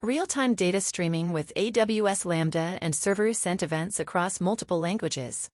Real-time data streaming with AWS Lambda and server-sent events across multiple languages.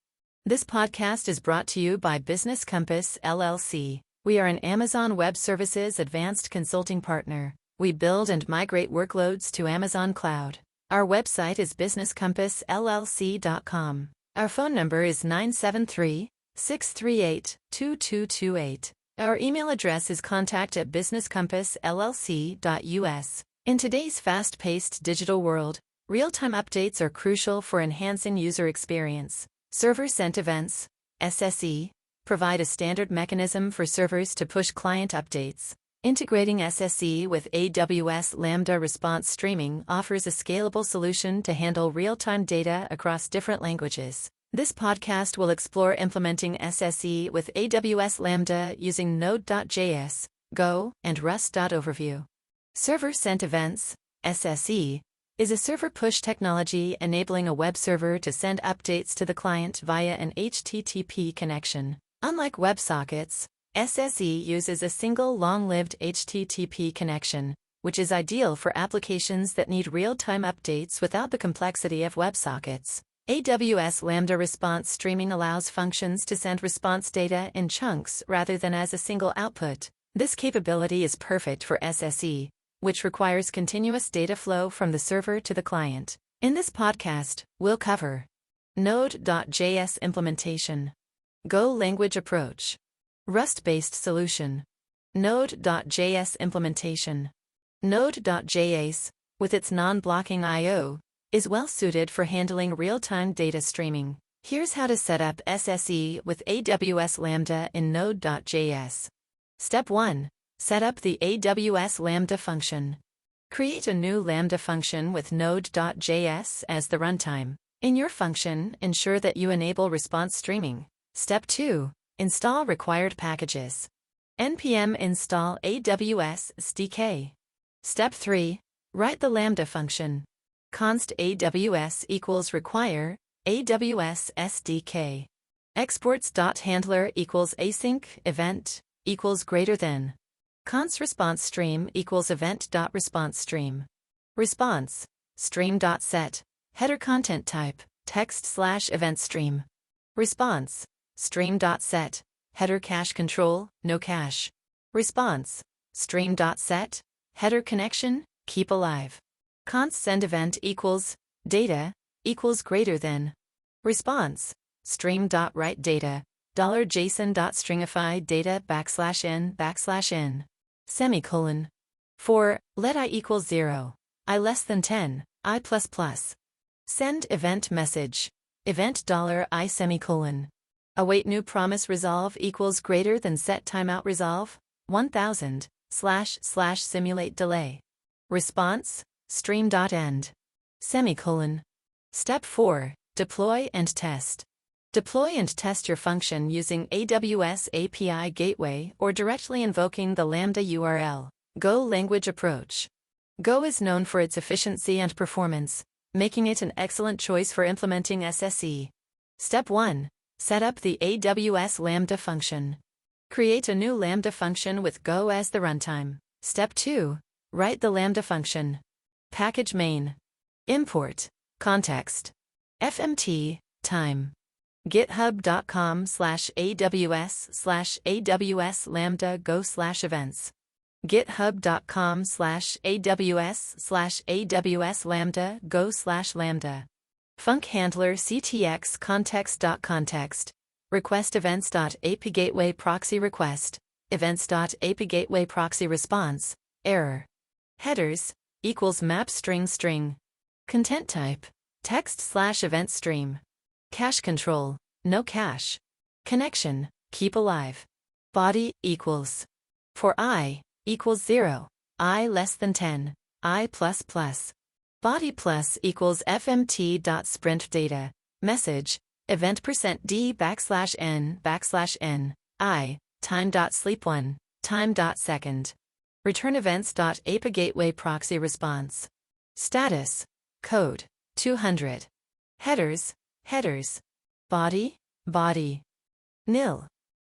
This podcast is brought to you by Business Compass, LLC. We are an Amazon Web Services advanced consulting partner. We build and migrate workloads to Amazon Cloud. Our website is businesscompassllc.com. Our phone number is 973-638-2228. Our email address is contact@businesscompassllc.us. In today's fast-paced digital world, real-time updates are crucial for enhancing user experience. Server-sent events, SSE, provide a standard mechanism for servers to push client updates. Integrating SSE with AWS Lambda response streaming offers a scalable solution to handle real-time data across different languages. This podcast will explore implementing SSE with AWS Lambda using Node.js, Go, and Rust.overview. Server-sent events, SSE, is a server push technology enabling a web server to send updates to the client via an HTTP connection. Unlike WebSockets, SSE uses a single long-lived HTTP connection, which is ideal for applications that need real-time updates without the complexity of WebSockets. AWS Lambda response streaming allows functions to send response data in chunks rather than as a single output. This capability is perfect for SSE, which requires continuous data flow from the server to the client. In this podcast, we'll cover Node.js implementation, Go language approach, Rust-based solution, Node.js implementation. Node.js, with its non-blocking I/O, is well suited for handling real-time data streaming. Here's how to set up SSE with AWS Lambda in Node.js. Step 1. Set up the AWS Lambda function. Create a new Lambda function with Node.js as the runtime. In your function, ensure that you enable response streaming. Step 2. Install required packages. npm install AWS SDK. Step 3. Write the Lambda function. Const AWS equals require AWS SDK. Exports.handler equals async event equals greater than. Const response stream equals event.response stream. Response stream.set header content type text/event stream. Response stream.set header cache control no cache. Response stream.set header connection keep alive. Const send event equals data equals greater than. Response stream.write data $JSON.stringify data \n\n. Semicolon. 4. Let I equals 0, I less than 10, I++. Send event message. Event $I semicolon. Await new promise resolve equals greater than set timeout resolve 1000 / simulate delay. Response stream.end. Semicolon. Step 4. Deploy and test. Deploy and test your function using AWS API Gateway or directly invoking the Lambda URL. Go language approach. Go is known for its efficiency and performance, making it an excellent choice for implementing SSE. Step 1. Set up the AWS Lambda function. Create a new Lambda function with Go as the runtime. Step 2. Write the Lambda function. Package main. Import. Context. FMT. Time. github.com/AWS/AWS Lambda Go/events. github.com/AWS/AWS Lambda Go/Lambda. Func handler CTX context.context. Request events.apgateway proxy request. Events.apgateway proxy response. Error. Headers equals map string. Content type. Text/event stream. Cache control, no cache. Connection, keep alive. Body equals. For I equals 0, I less than 10, I++. Body plus equals fmt.sprint data. Message, event %d \n, I, time.sleep1, time.second. Return events.apagateway proxy response. Status, code, 200. Headers, body, nil.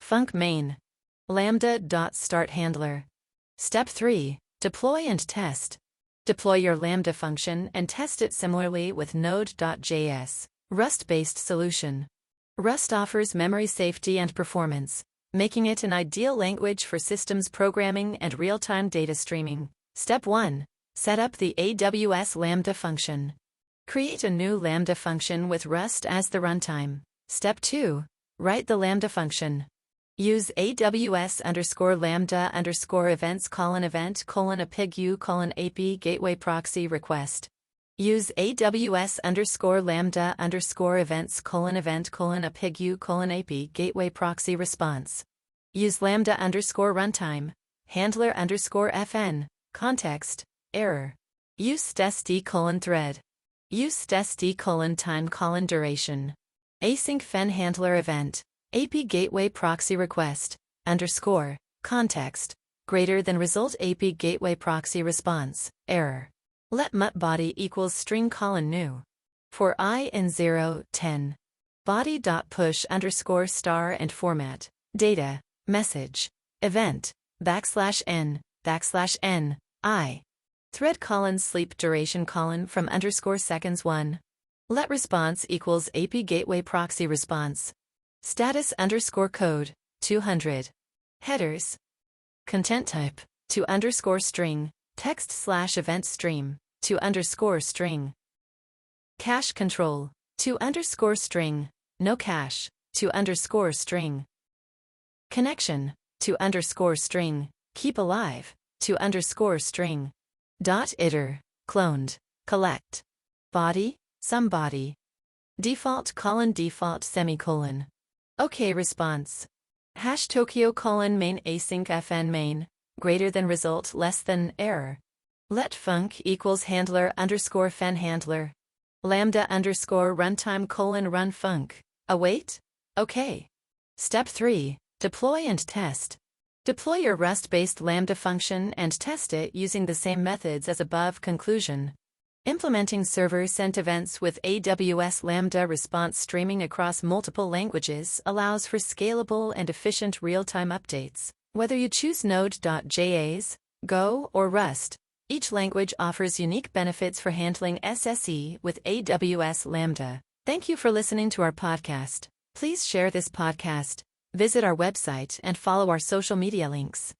Func main. Lambda.start handler. Step 3. Deploy and test. Deploy your Lambda function and test it similarly with Node.js. Rust-based solution. Rust offers memory safety and performance, making it an ideal language for systems programming and real-time data streaming. Step 1. Set up the AWS Lambda function. Create a new Lambda function with Rust as the runtime. Step 2. Write the Lambda function. Use AWS_Lambda_events:event::a pig_u::AP gateway proxy request. Use AWS_Lambda_events::event::a pig_u::AP gateway proxy response. Use Lambda_runtime, handler_fn, context, error. Use test_thread. Use test_time::duration. Async fen handler event, AP gateway proxy request, underscore, context, greater than result AP gateway proxy response, error. Let mut body equals string : new. For I in 0, 10. Body.push_* and format, data, message, event, \n, I. Thread : sleep duration : from _seconds 1. Let response equals AP gateway proxy response. Status _code, 200. Headers. Content type, _string, text/event stream, _string. Cache control, _string, no cache, _string. Connection, _string, keep alive, _string. Iter, cloned, collect. Body, somebody. Default: default semicolon. OK response. #Tokyo: main async fn main, greater than result less than error. Let func equals handler_fen handler. Lambda_runtime: run func. Await? OK. Step 3. Deploy and test. Deploy your Rust-based Lambda function and test it using the same methods as above. Conclusion. Implementing server-sent events with AWS Lambda response streaming across multiple languages allows for scalable and efficient real-time updates. Whether you choose Node.js, Go, or Rust, each language offers unique benefits for handling SSE with AWS Lambda. Thank you for listening to our podcast. Please share this podcast, visit our website, and follow our social media links.